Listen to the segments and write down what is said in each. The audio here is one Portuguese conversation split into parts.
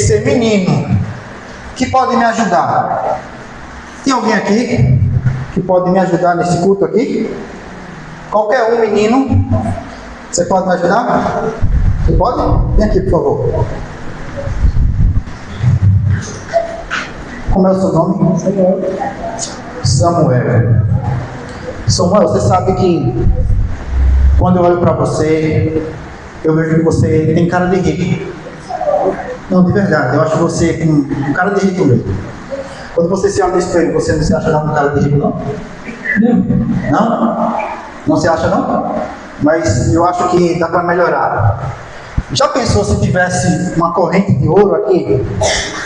ser menino, que pode me ajudar? Tem alguém aqui que pode me ajudar nesse culto aqui? Qualquer um, menino. Você pode me ajudar? Você pode? Vem aqui, por favor. Como é o seu nome? Samuel. Samuel, você sabe que quando eu olho para você, eu vejo que você tem cara de rico. Não, de verdade, eu acho você com cara de rico mesmo. Quando você se olha no espelho, você não se acha não com cara de rico, não? Não? Não se acha não? Mas eu acho que dá para melhorar. Já pensou se tivesse uma corrente de ouro aqui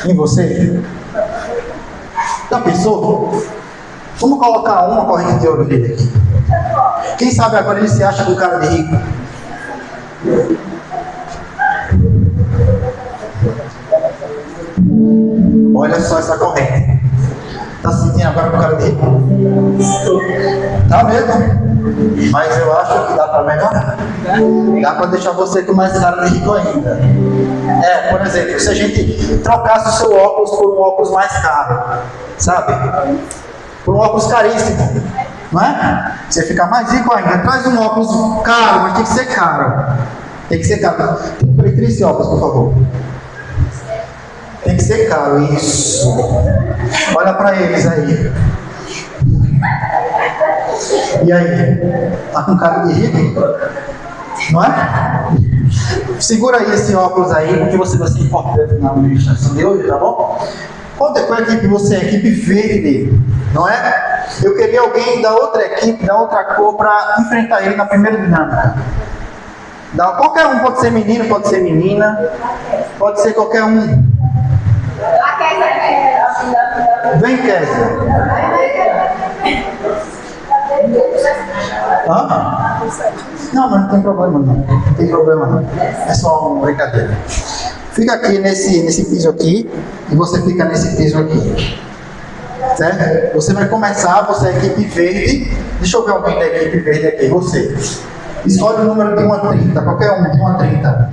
em você? Já pensou? Vamos colocar uma corrente de ouro nele aqui. Quem sabe agora ele se acha com cara de rico? Olha só essa corrente. Tá se sentindo agora com cara de rico? Tá mesmo? Mas eu acho que dá para melhorar. Dá para deixar você com mais cara de rico ainda. Por exemplo, se a gente trocasse o seu óculos por um óculos mais caro, sabe? Por um óculos caríssimo, não é? Você fica mais rico ainda. Traz um óculos caro, mas tem que ser caro. Tem que ser caro. Tira esse óculos, por favor. Tem que ser caro, isso. Olha para eles aí. E aí? Tá com cara de rico? Não é? Segura aí esse óculos aí, porque você vai ser importante na administração de hoje, tá bom? Qual é a equipe você é? Equipe verde, não é? Eu queria alguém da outra equipe, da outra cor, para enfrentar ele na primeira dinâmica. Qualquer um, pode ser menino, pode ser menina, pode ser qualquer um. Vem, Kézia. Hã? Não, mas não tem problema não. Não tem problema não. É só uma brincadeira. Fica aqui nesse piso aqui e você fica nesse piso aqui. Certo? Você vai começar, você é a equipe verde. Deixa eu ver alguém da equipe verde aqui. Você. Escolhe o número de 1 a 30. Qualquer um, de 1 a 30.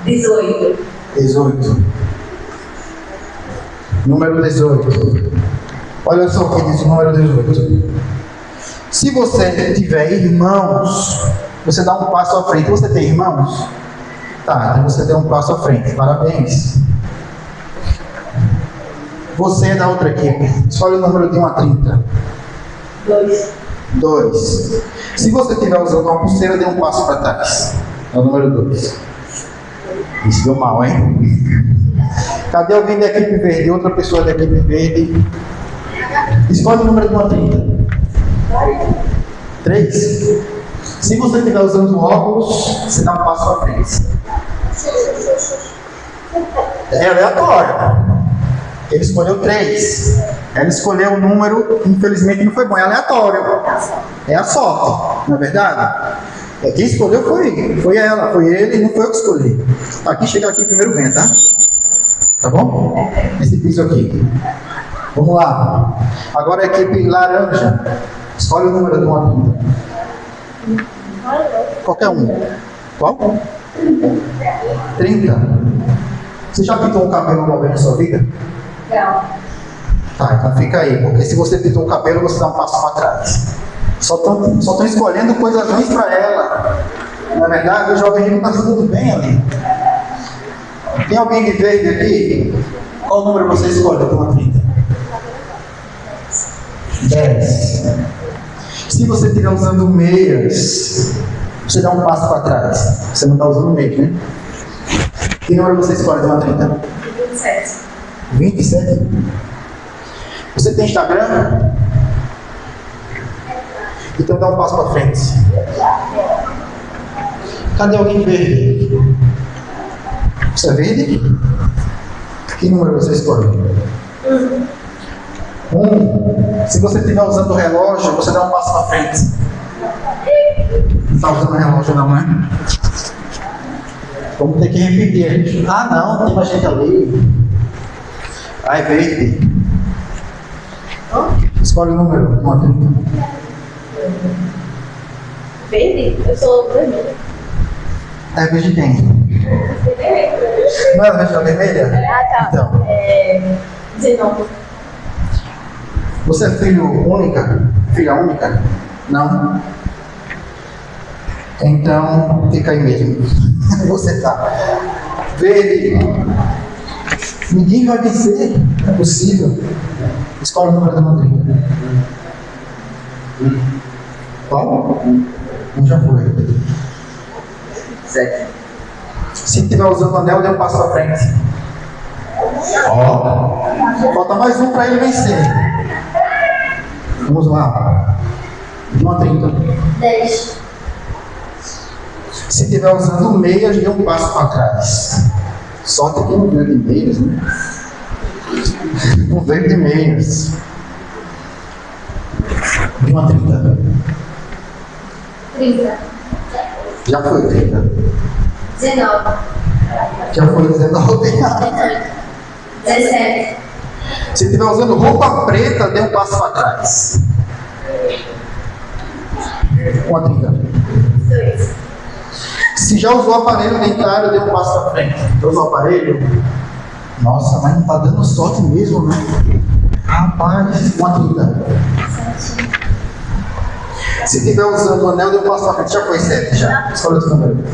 18. 18. Número 18. Olha só o que diz o número 18. Se você tiver irmãos, você dá um passo à frente. Você tem irmãos? Tá, então você deu um passo à frente. Parabéns. Você é da outra equipe. Escolhe o número de 1 a 30. 2. 2. Se você estiver usando uma pulseira, dê um passo para trás. É o número 2. Isso deu mal, hein? Cadê alguém da equipe verde? Outra pessoa da equipe verde. Escolhe o número de 1 a 30. 3. Se você estiver usando óculos, você dá um passo à frente. É aleatório. Ele escolheu 3. Ela escolheu um número, infelizmente não foi bom. É aleatório. É a sorte, não é verdade? Quem escolheu foi ela, foi ele, não foi eu que escolhi. Aqui, chega aqui primeiro ganha, tá? Tá bom? Esse piso aqui. Vamos lá. Agora a equipe laranja. Escolhe o número de 1 a 30. Qualquer um. Qual? 30. Você já pintou um cabelo uma vez na sua vida? Não. Tá, então fica aí. Porque se você pintou um cabelo, você dá um passo para trás. Só estão escolhendo coisas ruins para ela. Na verdade, o jovem rico está tudo bem ali. Tem alguém de verde aqui? Qual número você escolhe de 1 a 30? 10. Se você estiver usando meias, você dá um passo para trás. Você não está usando meias, né? Que número você escolhe de 1 a 30? 27. 27? Você tem Instagram? Então dá um passo para frente. Cadê alguém verde? Você é verde? Que número você escolhe? 1. Se você estiver usando o relógio, você dá um passo para frente. Não está usando o relógio não, né? Vamos ter que repetir. Ah não, tem mais gente ali. Ah, é verde. Escolhe o número. 1 a 30. Verde? Eu sou vermelha. É verde quem? Não era a flecha vermelha? Ah, tá. Então, 19. você é filho única? Filha única? Não? Então, fica aí mesmo. Você tá. Verde. Ninguém vai vencer. É possível. Escolhe o número da madrinha. Qual? Já foi. 7. Se estiver usando o anel, dê um passo à frente. Ó. Falta mais um para ele vencer. Vamos lá. 1 a 30. 10. Se estiver usando meias, dê um passo para trás. Sorte que não veio de meias, né? Não veio de meias. 1 a 30. 30. Já foi 30. 19. Já foi 19. 17. Se estiver usando roupa preta, dê um passo para trás. 1 a 30. 2. Se já usou aparelho dentário, dê um passo à frente. Já usou aparelho? Nossa, mas não está dando sorte mesmo, né? Rapaz, 1 a 30. 7. Se estiver usando o anel, dê um passo à frente. Já foi 7, já. Escolha outro número.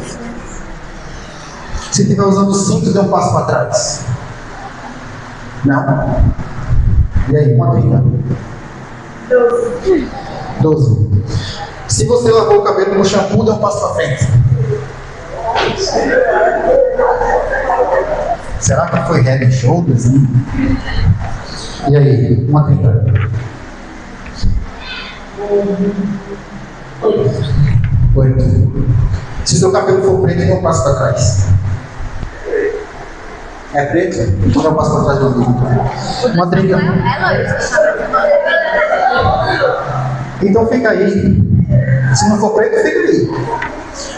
Se estiver usando o cinto, dê um passo para trás. Não? E aí, 1 a 30. 12. 12. Se você lavou o cabelo no shampoo, dê um passo para frente. Será que foi Head and Shoulders, hein? E aí, 1 a 30. 8. Se seu cabelo for preto, dê um passo para trás. É preto? Então dá um passo para trás do amigo. 1 a 30. Então fica aí. Se não for preto, fica aí.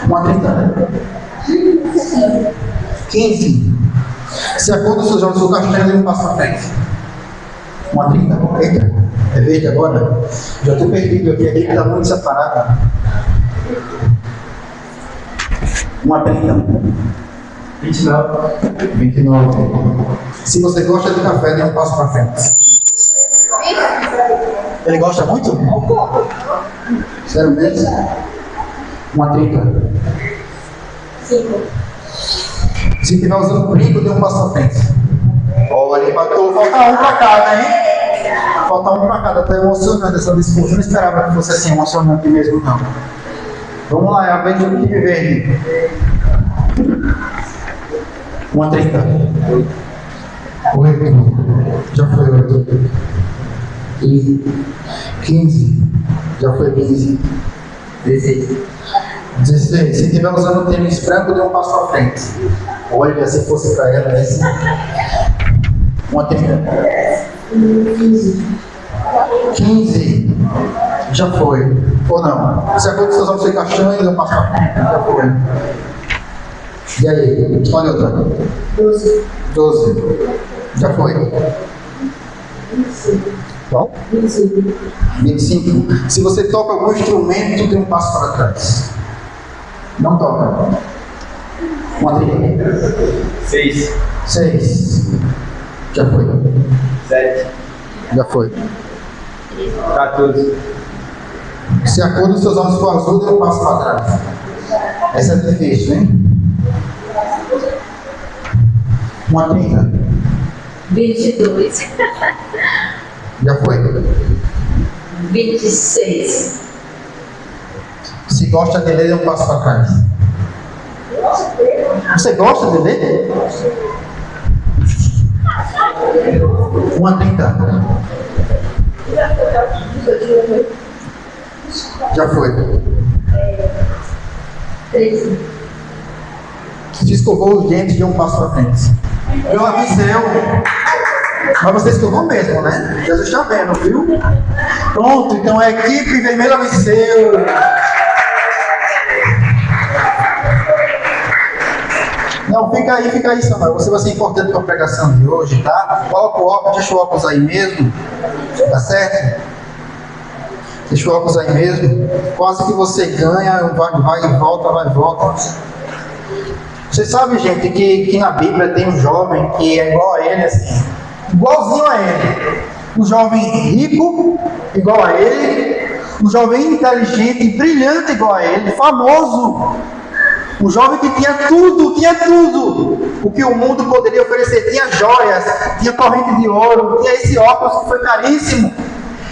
1 a 30. 15. Se a cor dos seus olhos for castanha, dê um passo para frente. 1 a 30. Eita, é verde agora? Já estou perdido aqui, aqui está muito separado. 1 a 30. 29. 29. Se você gosta de café, dê um passo para frente. Ele gosta muito? Sério mesmo? 1 a 30. 5. Se estiver usando brinco, dê um passo à frente. Olha, empatou. Falta um para cada, hein? Falta um para cada. Estou emocionado essa disputa. Não esperava que fosse assim emocionante mesmo, não. Vamos lá, é a vez do time verde. 1 a 30. 8. Já foi 8. 15. Já foi 15. 16. 16. Se estiver usando tênis branco, dê um passo à frente. Olha, se fosse para ela, esse. 1 a 30. 15. Já foi. Ou não? Se a cor dos seus olhos foi castanho, dê um passo à frente. Já foi. E aí? Olha outra. 12. 12. Já foi. Qual? 25. 25. Se você toca algum instrumento, dê um passo para trás. Não toca. 1 a 30. 6. 6. Já foi. 7. Já foi. 14. Se a cor dos seus olhos for azul, dê um passo para trás. Essa é difícil, hein? 1 a 30. 22. Já foi. 26. Se gosta de ler, dê um passo para trás. Você gosta de ler? 1 a 30. Já foi. 13. Se escovou os dentes, dê um passo para frente. Eu avisei. Mas você escovou mesmo, né? Jesus está vendo, viu? Pronto, então a equipe vermelha venceu. Não, fica aí, Samuel. Você vai ser importante para a pregação de hoje, tá? Coloca o óculos, deixa o óculos aí mesmo. Tá certo? Deixa o óculos aí mesmo. Quase que você ganha, vai e volta, vai e volta. Você sabe, gente, que na Bíblia tem um jovem que é igual a ele, assim, igualzinho a ele. Um jovem rico, igual a ele. Um jovem inteligente e brilhante, igual a ele. Famoso. Um jovem que tinha tudo o que o mundo poderia oferecer. Tinha joias, tinha corrente de ouro, tinha esse óculos que foi caríssimo.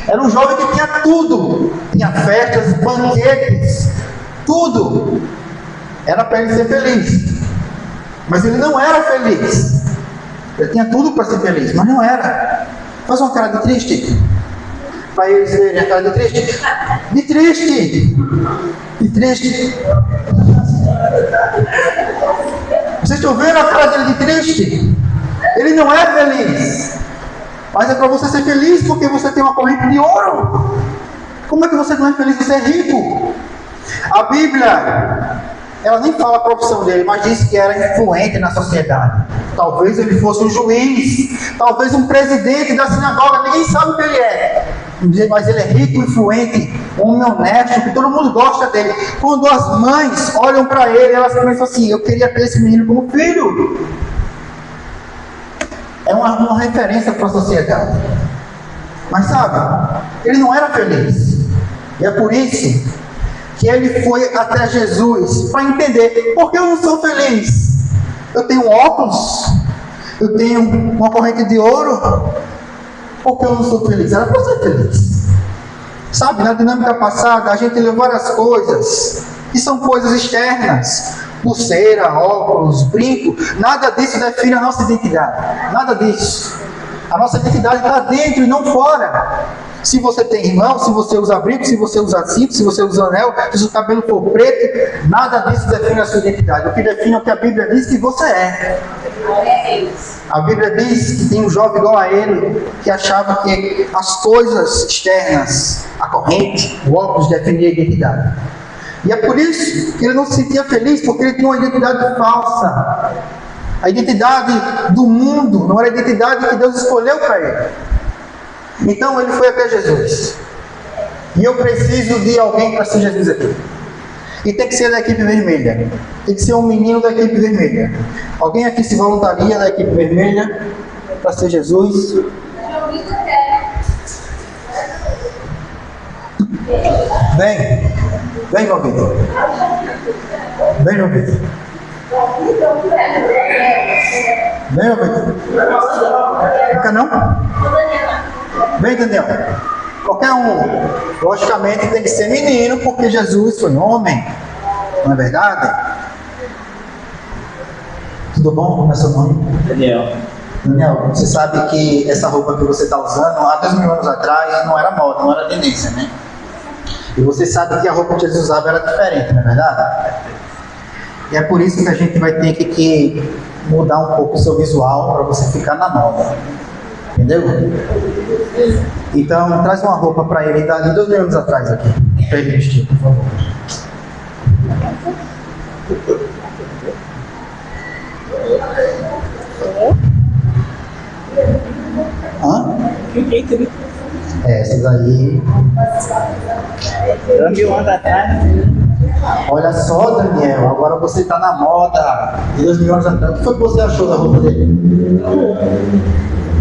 Era um jovem que tinha tudo. Tinha festas, banquetes, tudo. Era para ele ser feliz. Mas ele não era feliz. Ele tinha tudo para ser feliz, mas não era. Faz uma cara de triste. Para eles verem a cara de triste. De triste. De triste. Vocês estão vendo a cara dele de triste? Ele não é feliz. Mas é para você ser feliz porque você tem uma corrente de ouro. Como é que você não é feliz? Você é rico. A Bíblia, ela nem fala a profissão dele, mas diz que era influente na sociedade. Talvez ele fosse um juiz, talvez um presidente da sinagoga, ninguém sabe o que ele é. Mas ele é rico, influente, um homem honesto, que todo mundo gosta dele. Quando as mães olham para ele, elas pensam assim: eu queria ter esse menino como filho. É uma referência para a sociedade. Mas sabe, ele não era feliz. E é por isso que ele foi até Jesus para entender: por que eu não sou feliz? Eu tenho óculos, eu tenho uma corrente de ouro, por que eu não sou feliz? Era para ser feliz. Sabe, na dinâmica passada, a gente leu várias coisas que são coisas externas: pulseira, óculos, brinco. Nada disso define a nossa identidade. Nada disso. A nossa identidade está dentro e não fora. Se você tem irmão, se você usa brinco, se você usa cinto, se você usa anel, se o seu cabelo for preto, nada disso define a sua identidade. O que define é o que a Bíblia diz que você é. A Bíblia diz que tem um jovem igual a ele, que achava que as coisas externas, a corrente, o óculos, definiam a identidade. E é por isso que ele não se sentia feliz, porque ele tinha uma identidade falsa. A identidade do mundo não era a identidade que Deus escolheu para ele. Então ele foi até Jesus. E eu preciso de alguém para ser Jesus aqui. E tem que ser da equipe vermelha. Tem que ser um menino da equipe vermelha. Alguém aqui se voluntaria da equipe vermelha para ser Jesus? Vem. Vem, meu Vitor. Vem, meu Vitor. Vem, meu Vitor. Fica não? Vem, Daniel. Qualquer um. Logicamente tem que ser menino, porque Jesus foi homem. Não é verdade? Tudo bom? Como é seu nome? Daniel. Daniel, você sabe que essa roupa que você está usando, há 2000 anos atrás, não era moda, não era tendência, né? E você sabe que a roupa que Jesus usava era diferente, não é verdade? E é por isso que a gente vai ter que mudar um pouco o seu visual para você ficar na moda. Entendeu? Então, traz uma roupa para ele dali 2000 anos atrás aqui. Para ele vestir, por favor. Hã? Essa daí. 2000 anos atrás. Olha só, Daniel, agora você está na moda. De 2000 anos atrás. O que foi que você achou da roupa dele?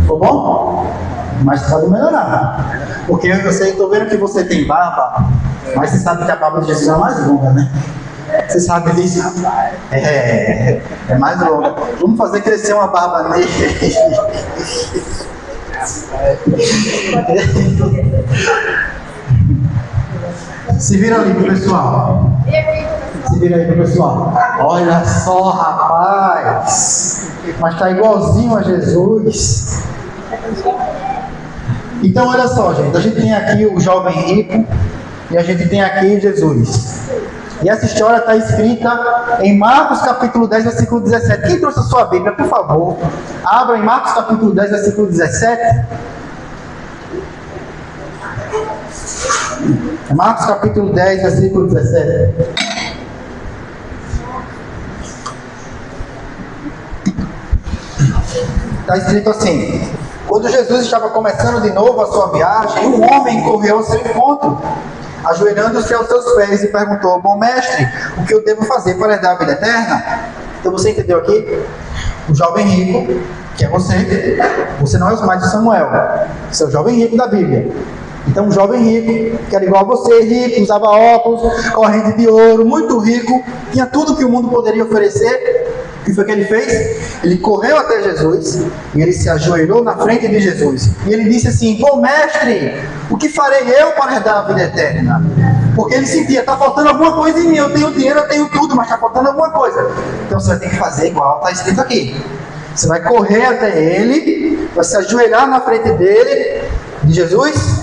Ficou bom? Mas pode melhorar. Porque eu estou vendo que você tem barba, mas você sabe que a barba de Jesus é mais longa, né? Você sabe disso? É mais longa. Vamos fazer crescer uma barba nele. Se vira ali pro pessoal. Se vira aí pro pessoal. Olha só, rapaz. Mas tá igualzinho a Jesus. Então olha só, gente. A gente tem aqui o jovem rico e a gente tem aqui Jesus. E essa história está escrita em Marcos capítulo 10, versículo 17. Quem trouxe a sua Bíblia, por favor, abra em Marcos capítulo 10, versículo 17. Marcos capítulo 10, versículo 17. Está escrito assim: quando Jesus estava começando de novo a sua viagem, um homem correu ao seu encontro, ajoelhando-se aos seus pés e perguntou: bom mestre, o que eu devo fazer para herdar a vida eterna? Então você entendeu aqui? O jovem rico, que é você não é mais o Samuel, você é o jovem rico da Bíblia. Então um jovem rico, que era igual a você, rico, usava óculos, corrente de ouro, muito rico, tinha tudo que o mundo poderia oferecer. O que foi que ele fez? Ele correu até Jesus e ele se ajoelhou na frente de Jesus. E ele disse assim: bom mestre, o que farei eu para herdar a vida eterna? Porque ele sentia, está faltando alguma coisa em mim, eu tenho dinheiro, eu tenho tudo, mas está faltando alguma coisa. Então você vai ter que fazer igual está escrito aqui. Você vai correr até ele, vai se ajoelhar na frente dele, de Jesus,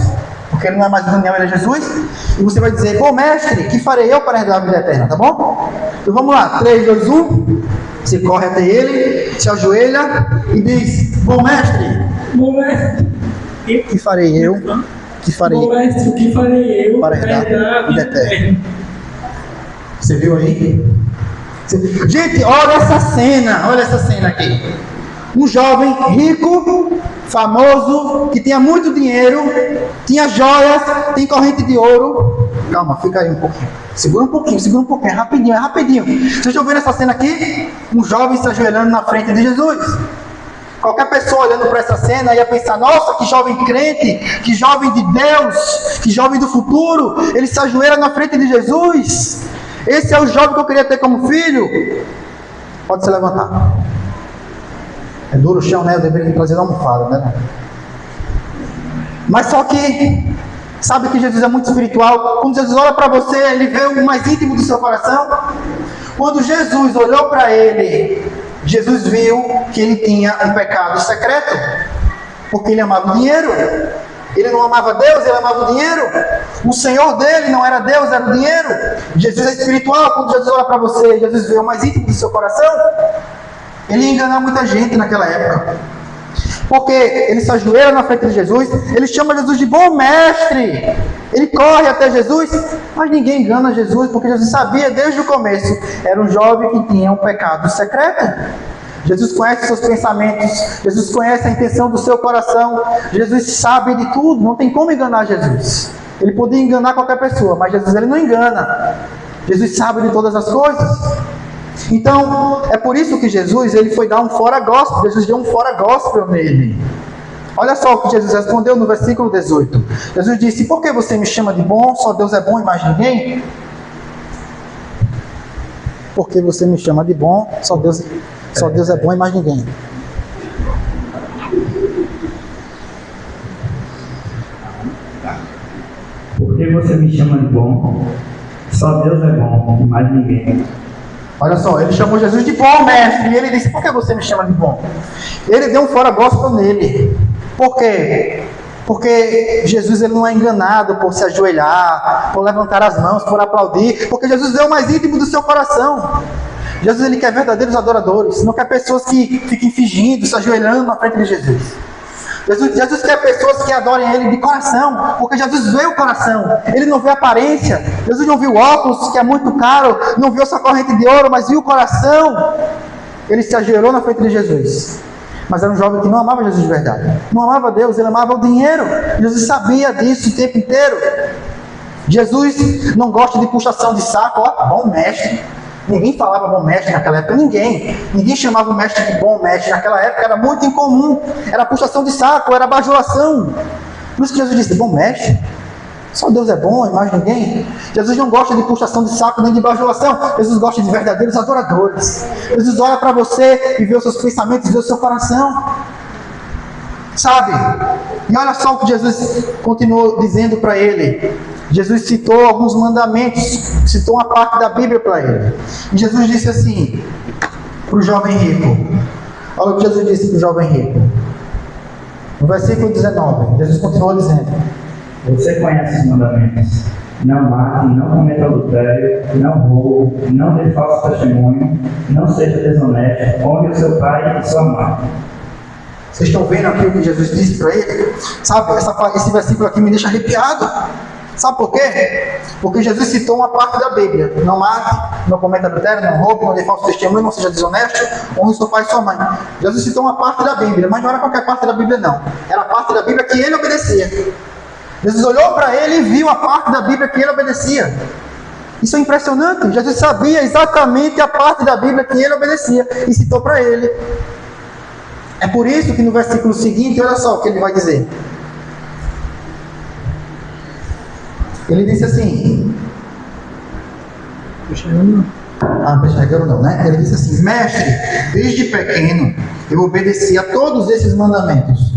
porque ele não é mais Daniel, ele é Jesus, e você vai dizer: bom mestre, que farei eu para herdar a vida eterna, tá bom? Então vamos lá, 3, 2, 1, você corre até ele, se ajoelha e diz: bom mestre, que farei eu, Bom mestre, o que farei eu para herdar a vida eterna? Você viu aí? Gente, olha essa cena aqui. Um jovem rico, famoso, que tinha muito dinheiro, tinha joias, tem corrente de ouro. Calma, fica aí um pouquinho. Segura um pouquinho, é rapidinho. Vocês estão vendo essa cena aqui? Um jovem se ajoelhando na frente de Jesus. Qualquer pessoa olhando para essa cena ia pensar: nossa, que jovem crente, que jovem de Deus, que jovem do futuro, ele se ajoelha na frente de Jesus. Esse é o jovem que eu queria ter como filho. Pode se levantar. É duro o chão, né? Eu deveria ter trazido a almofada, né? Mas só que, sabe que Jesus é muito espiritual. Quando Jesus olha para você, ele vê o mais íntimo do seu coração. Quando Jesus olhou para ele, Jesus viu que ele tinha um pecado secreto, porque ele amava o dinheiro. Ele não amava Deus, ele amava o dinheiro. O Senhor dele não era Deus, era o dinheiro. Jesus é espiritual. Quando Jesus olha para você, Jesus vê o mais íntimo do seu coração. Ele ia enganar muita gente naquela época, porque ele se ajoelha na frente de Jesus, ele chama Jesus de bom mestre, ele corre até Jesus, mas ninguém engana Jesus, porque Jesus sabia desde o começo, era um jovem que tinha um pecado secreto. Jesus conhece seus pensamentos, Jesus conhece a intenção do seu coração, Jesus sabe de tudo, não tem como enganar Jesus. Ele podia enganar qualquer pessoa, mas Jesus ele não engana. Jesus sabe de todas as coisas. Então, é por isso que Jesus ele foi dar um fora gospel. Jesus deu um fora gospel nele. Olha só o que Jesus respondeu no versículo 18. Jesus disse: por que você me chama de bom? Só Deus é bom e mais ninguém? Porque você me chama de bom, só Deus é bom e mais ninguém. Porque você me chama de bom, só Deus é bom e mais ninguém. Olha só, ele chamou Jesus de bom mestre, e ele disse: por que você me chama de bom? Ele deu um fora gospel nele. Por quê? Porque Jesus ele não é enganado por se ajoelhar, por levantar as mãos, por aplaudir, porque Jesus é o mais íntimo do seu coração. Jesus ele quer verdadeiros adoradores, não quer pessoas que fiquem fingindo, se ajoelhando na frente de Jesus. Jesus quer pessoas que adorem Ele de coração, porque Jesus vê o coração, Ele não vê a aparência. Jesus não viu o óculos, que é muito caro, não viu essa corrente de ouro, mas viu o coração. Ele se ajoelhou na frente de Jesus, mas era um jovem que não amava Jesus de verdade, não amava Deus, ele amava o dinheiro. Jesus sabia disso o tempo inteiro. Jesus não gosta de puxação de saco. Ó, bom mestre. Ninguém falava bom mestre naquela época, ninguém chamava o mestre de bom mestre naquela época, era muito incomum, era puxação de saco, era bajulação. Por isso que Jesus disse: bom mestre, só Deus é bom e mais ninguém. Jesus não gosta de puxação de saco nem de bajulação, Jesus gosta de verdadeiros adoradores. Jesus olha para você e vê os seus pensamentos, vê o seu coração, sabe? E olha só o que Jesus continuou dizendo para ele. Jesus citou alguns mandamentos, citou uma parte da Bíblia para ele. E Jesus disse assim para o jovem rico. Olha o que Jesus disse para o jovem rico. No versículo 19, Jesus continuou dizendo: você conhece os mandamentos: não mate, não cometa adultério, não roube, não dê falso testemunho, não seja desonesto, honre o seu pai e sua mãe. Vocês estão vendo aqui o que Jesus disse para ele? Sabe, esse versículo aqui me deixa arrepiado. Sabe por quê? Porque Jesus citou uma parte da Bíblia: não mate, não cometa adultério, não roube, não dê falso testemunho, não seja desonesto, honre seu pai e sua mãe. Jesus citou uma parte da Bíblia, mas não era qualquer parte da Bíblia não. Era a parte da Bíblia que ele obedecia. Jesus olhou para ele e viu a parte da Bíblia que ele obedecia. Isso é impressionante. Jesus sabia exatamente a parte da Bíblia que ele obedecia e citou para ele. É por isso que no versículo seguinte, olha só o que ele vai dizer. Ele disse assim... não está chegando não, né? Ele disse assim: mestre, desde pequeno eu obedeci a todos esses mandamentos.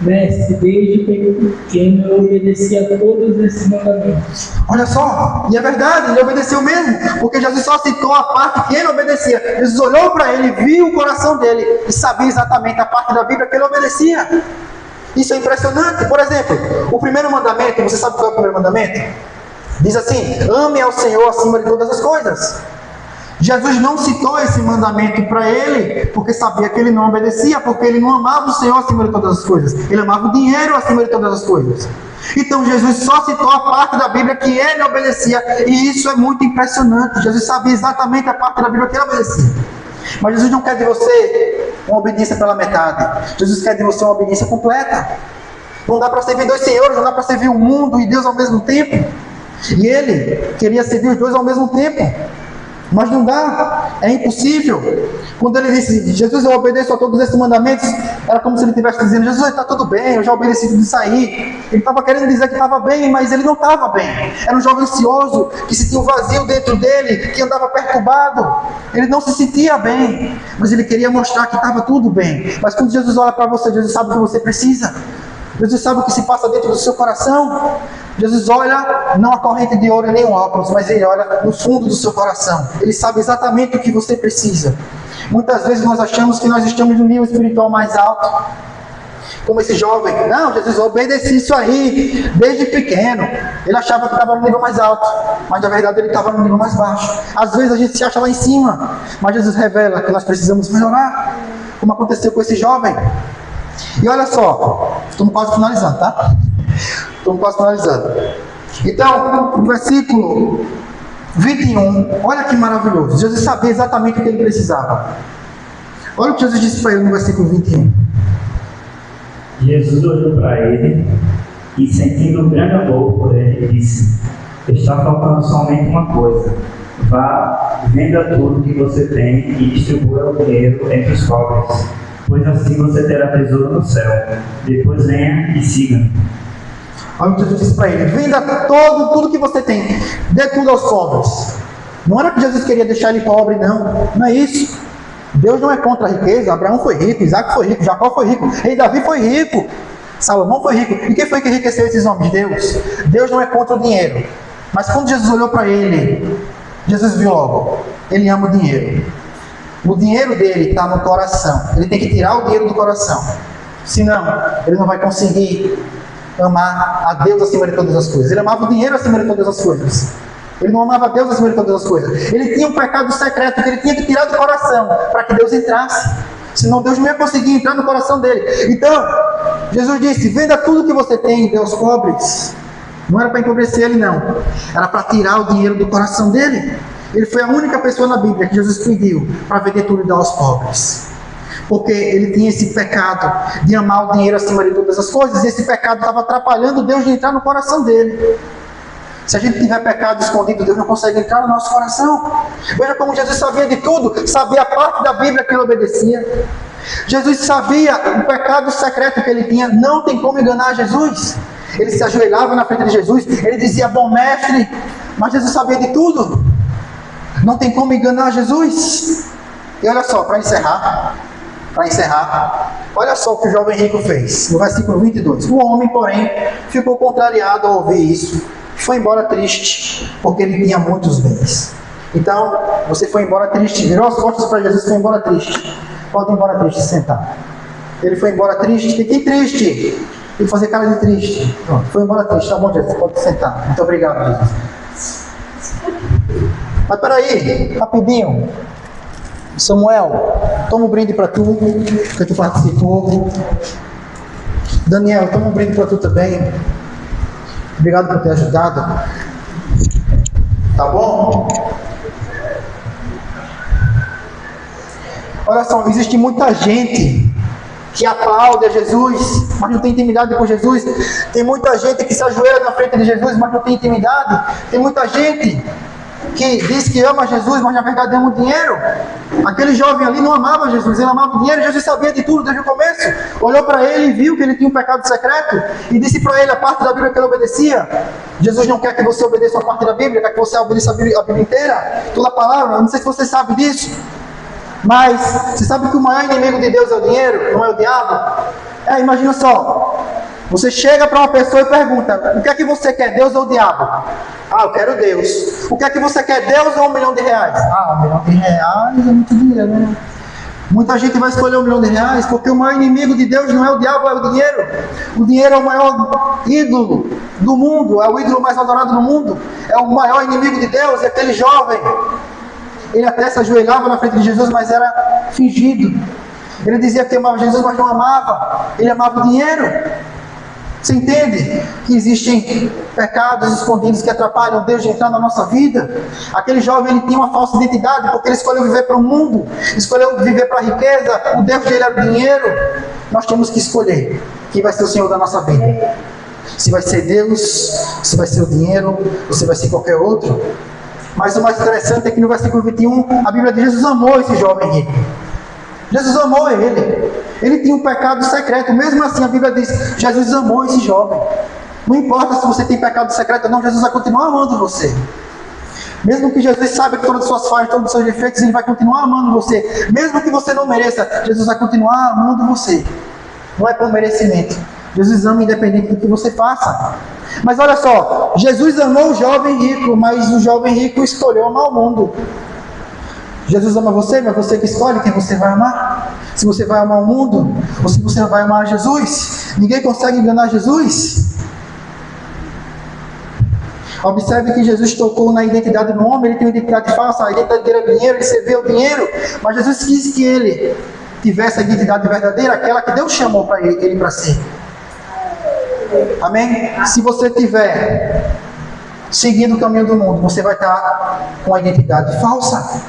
Mestre, desde pequeno eu obedeci a todos esses mandamentos. Olha só, e é verdade, ele obedeceu mesmo, porque Jesus só citou a parte que ele obedecia. Jesus olhou para ele, viu o coração dele e sabia exatamente a parte da Bíblia que ele obedecia. Isso é impressionante. Por exemplo, o primeiro mandamento, você sabe qual é o primeiro mandamento? Diz assim: ame ao Senhor acima de todas as coisas. Jesus não citou esse mandamento para ele porque sabia que ele não obedecia, porque ele não amava o Senhor acima de todas as coisas. Ele amava o dinheiro acima de todas as coisas. Então Jesus só citou a parte da Bíblia que ele obedecia, e isso é muito impressionante. Jesus sabia exatamente a parte da Bíblia que ele obedecia. Mas Jesus não quer de você uma obediência pela metade. Jesus quer de você uma obediência completa. Não dá para servir dois senhores, não dá para servir o mundo e Deus ao mesmo tempo. E ele queria servir os dois ao mesmo tempo. Mas não dá, é impossível. Quando ele disse: Jesus, eu obedeço a todos esses mandamentos, era como se ele estivesse dizendo: Jesus, está tudo bem, eu já obedeci tudo isso aí. Ele estava querendo dizer que estava bem, mas ele não estava bem. Era um jovem ansioso, que sentia um vazio dentro dele, que andava perturbado. Ele não se sentia bem, mas ele queria mostrar que estava tudo bem. Mas quando Jesus olha para você, Jesus sabe o que você precisa. Jesus sabe o que se passa dentro do seu coração. Jesus olha não a corrente de ouro nem o óculos, mas ele olha no fundo do seu coração. Ele sabe exatamente o que você precisa. Muitas vezes nós achamos que nós estamos no nível espiritual mais alto, como esse jovem. Não, Jesus, eu obedeci isso aí desde pequeno. Ele achava que estava no nível mais alto, mas na verdade ele estava no nível mais baixo. Às vezes a gente se acha lá em cima, mas Jesus revela que nós precisamos melhorar, como aconteceu com esse jovem. E olha só, estamos quase finalizando, tá? Estamos quase finalizando. Então, no versículo 21, olha que maravilhoso. Jesus sabia exatamente o que ele precisava. Olha o que Jesus disse para ele no versículo 21. Jesus olhou para ele e, sentindo um grande amor por ele, disse: está faltando somente uma coisa. Vá, venda tudo que você tem e distribua o dinheiro entre os pobres, pois assim você terá tesouro no céu. Depois venha e siga-me. Olha o que Jesus disse para ele: venda tudo que você tem, dê tudo aos pobres. Não era que Jesus queria deixar ele pobre, não é isso. Deus não é contra a riqueza. Abraão foi rico, Isaac foi rico, Jacó foi rico, rei Davi foi rico, Salomão foi rico. E quem foi que enriqueceu esses homens? Deus. Deus não é contra o dinheiro. Mas quando Jesus olhou para ele, Jesus viu logo: ele ama o dinheiro. O dinheiro dele está no coração. Ele tem que tirar o dinheiro do coração, senão ele não vai conseguir amar a Deus acima de todas as coisas. Ele amava o dinheiro acima de todas as coisas. Ele não amava Deus acima de todas as coisas. Ele tinha um pecado secreto que ele tinha que tirar do coração para que Deus entrasse. Senão Deus não ia conseguir entrar no coração dele. Então, Jesus disse: venda tudo que você tem e dê aos pobres. Não era para empobrecer ele, não. Era para tirar o dinheiro do coração dele. Ele foi a única pessoa na Bíblia que Jesus pediu para vender tudo e dar aos pobres. Porque ele tinha esse pecado de amar o dinheiro acima de todas as coisas. E esse pecado estava atrapalhando Deus de entrar no coração dele. Se a gente tiver pecado escondido, Deus não consegue entrar no nosso coração. Veja como Jesus sabia de tudo. Sabia a parte da Bíblia que ele obedecia. Jesus sabia o pecado secreto que ele tinha. Não tem como enganar Jesus. Ele se ajoelhava na frente de Jesus. Ele dizia: bom mestre. Mas Jesus sabia de tudo. Não tem como enganar Jesus. E olha só, para encerrar, olha só o que o jovem rico fez. No versículo 22. O homem, porém, ficou contrariado ao ouvir isso. Foi embora triste, porque ele tinha muitos bens. Então, você foi embora triste, virou as costas para Jesus e foi embora triste. Pode ir embora triste, sentar. Ele foi embora triste. Fiquei triste. Ele fazer cara de triste. Pronto, foi embora triste. Tá bom, Jesus, pode sentar. Muito obrigado, Jesus. Mas peraí, rapidinho. Samuel, toma um brinde para tu, que tu participou. Daniel, toma um brinde para tu também. Obrigado por ter ajudado. Tá bom? Olha só, existe muita gente que aplaude a Jesus, mas não tem intimidade com Jesus. Tem muita gente que se ajoelha na frente de Jesus, mas não tem intimidade. Tem muita gente que diz que ama Jesus, mas na verdade ama o dinheiro. Aquele jovem ali não amava Jesus, ele amava o dinheiro. Jesus sabia de tudo desde o começo. Olhou para ele e viu que ele tinha um pecado secreto e disse para ele a parte da Bíblia que ele obedecia. Jesus não quer que você obedeça a parte da Bíblia, quer que você obedeça a Bíblia inteira, toda a palavra. Eu não sei se você sabe disso, mas você sabe que o maior inimigo de Deus é o dinheiro, não é o diabo? Imagina só, você chega para uma pessoa e pergunta: o que é que você quer, Deus ou o diabo? Eu quero Deus. O que é que você quer, Deus ou R$1 milhão? R$1 milhão é muito dinheiro, né? Muita gente vai escolher R$1 milhão porque o maior inimigo de Deus não é o diabo, é o dinheiro. O dinheiro é o maior ídolo do mundo, é o ídolo mais adorado no mundo, é o maior inimigo de Deus. E aquele jovem, ele até se ajoelhava na frente de Jesus, mas era fingido. Ele dizia que amava Jesus, mas não amava. Ele amava o dinheiro. Você entende que existem pecados escondidos que atrapalham Deus de entrar na nossa vida? Aquele jovem, ele tinha uma falsa identidade, porque ele escolheu viver para o mundo, escolheu viver para a riqueza. O Deus dele era o dinheiro. Nós temos que escolher quem vai ser o Senhor da nossa vida. Se vai ser Deus, se vai ser o dinheiro, ou se vai ser qualquer outro. Mas o mais interessante é que no versículo 21, a Bíblia diz: Jesus amou esse jovem rico. Jesus amou ele. Ele tinha um pecado secreto. Mesmo assim, a Bíblia diz: Jesus amou esse jovem. Não importa se você tem pecado secreto ou não, Jesus vai continuar amando você. Mesmo que Jesus saiba que todas as suas falhas, todos os seus defeitos, Ele vai continuar amando você. Mesmo que você não mereça, Jesus vai continuar amando você. Não é por merecimento. Jesus ama independente do que você faça. Mas olha só, Jesus amou o jovem rico, mas o jovem rico escolheu amar o mundo. Jesus ama você, mas você que escolhe quem você vai amar. Se você vai amar o mundo, ou se você vai amar Jesus. Ninguém consegue enganar Jesus. Observe que Jesus tocou na identidade do homem. Ele tem uma identidade falsa, a identidade dele é o dinheiro, ele serviu o dinheiro. Mas Jesus quis que ele tivesse a identidade verdadeira, aquela que Deus chamou para ele para ser. Amém? Se você estiver seguindo o caminho do mundo, você vai estar com a identidade falsa.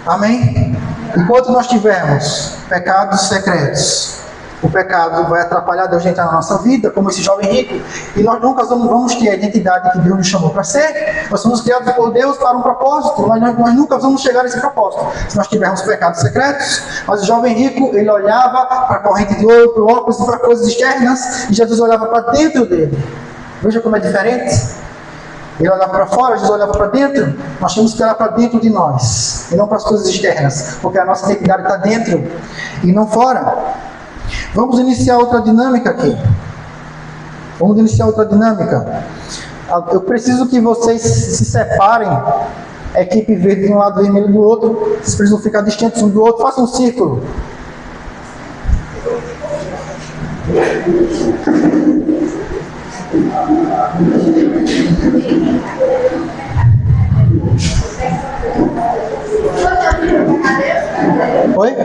Amém? Enquanto nós tivermos pecados secretos, o pecado vai atrapalhar Deus de entrar na nossa vida, como esse jovem rico, e nós nunca vamos ter a identidade que Deus nos chamou para ser. Nós somos criados por Deus para um propósito, mas nós nunca vamos chegar a esse propósito se nós tivermos pecados secretos. Mas o jovem rico, ele olhava para a corrente de ouro, para o óculos e para coisas externas, e Jesus olhava para dentro dele. Veja como é diferente. Ele olhava para fora, Jesus olhava para dentro. Nós temos que olhar para dentro de nós e não para as coisas externas, porque a nossa identidade está dentro e não fora. Vamos iniciar outra dinâmica aqui. Eu preciso que vocês se separem, a equipe verde de um lado, vermelho do outro. Vocês precisam ficar distantes um do outro. Façam um círculo. Oi?